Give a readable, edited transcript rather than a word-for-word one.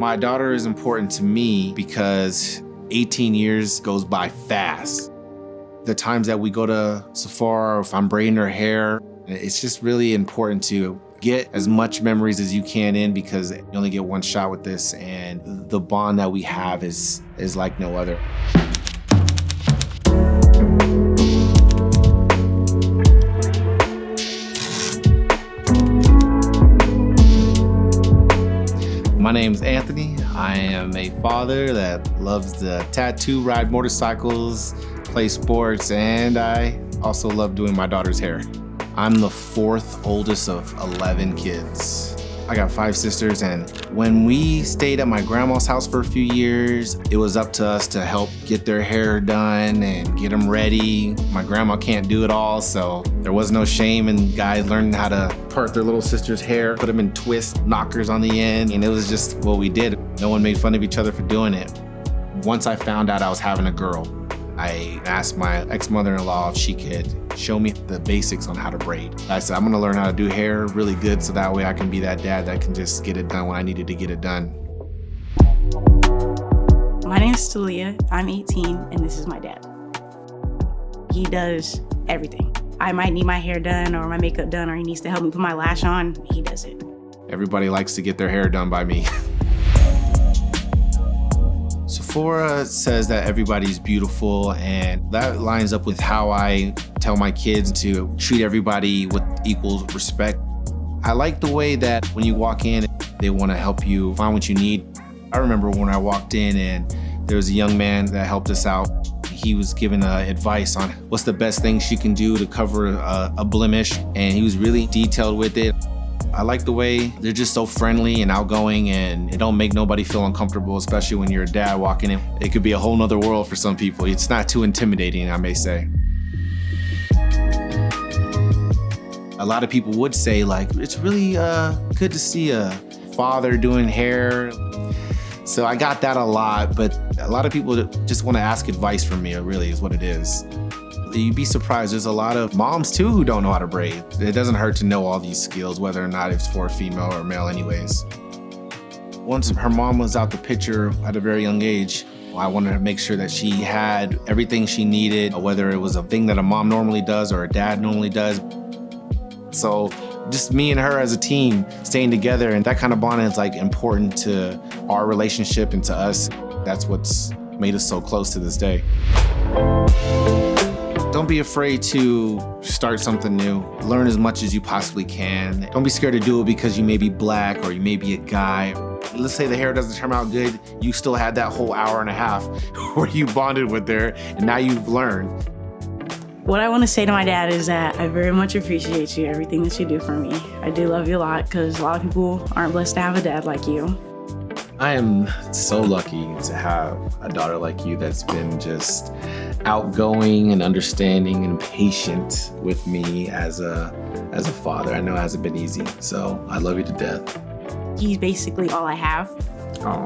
My daughter is important to me because 18 years goes by fast. The times that we go to Sephora, or if I'm braiding her hair, it's just really important to get as much memories as you can in, because you only get one shot with this, and the bond that we have is like no other. My name's Anthony. I am a father that loves to tattoo, ride motorcycles, play sports, and I also love doing my daughter's hair. I'm the fourth oldest of 11 kids. I got 5 sisters, and when we stayed at my grandma's house for a few years, it was up to us to help get their hair done and get them ready. My grandma can't do it all, so there was no shame in guys learning how to part their little sister's hair, put them in twists, knockers on the end, and it was just what we did. No one made fun of each other for doing it. Once I found out I was having a girl, I asked my ex-mother-in-law if she could show me the basics on how to braid. I said, I'm gonna learn how to do hair really good so that way I can be that dad that can just get it done when I needed to get it done. My name is Talia, I'm 18, and this is my dad. He does everything. I might need my hair done or my makeup done, or he needs to help me put my lash on, he does it. Everybody likes to get their hair done by me. Sephora says that everybody's beautiful, and that lines up with how I tell my kids to treat everybody with equal respect. I like the way that when you walk in, they want to help you find what you need. I remember when I walked in and there was a young man that helped us out. He was giving advice on what's the best thing she can do to cover a blemish, and he was really detailed with it. I like the way they're just so friendly and outgoing, and it don't make nobody feel uncomfortable, especially when you're a dad walking in. It could be a whole nother world for some people. It's not too intimidating, I may say. A lot of people would say, like, it's really good to see a father doing hair. So I got that a lot, but a lot of people just want to ask advice from me, really is what it is. You'd be surprised, there's a lot of moms too who don't know how to braid. It doesn't hurt to know all these skills, whether or not it's for a female or male anyways. Once her mom was out the picture at a very young age, I wanted to make sure that she had everything she needed, whether it was a thing that a mom normally does or a dad normally does. So just me and her as a team staying together, and that kind of bond is like important to our relationship and to us. That's what's made us so close to this day. Don't be afraid to start something new. Learn as much as you possibly can. Don't be scared to do it because you may be black or you may be a guy. Let's say the hair doesn't turn out good. You still had that whole hour and a half where you bonded with her, and now you've learned. What I want to say to my dad is that I very much appreciate you, everything that you do for me. I do love you a lot, because a lot of people aren't blessed to have a dad like you. I am so lucky to have a daughter like you that's been just outgoing and understanding and patient with me as a father. I know it hasn't been easy, so I love you to death. He's basically all I have. Oh.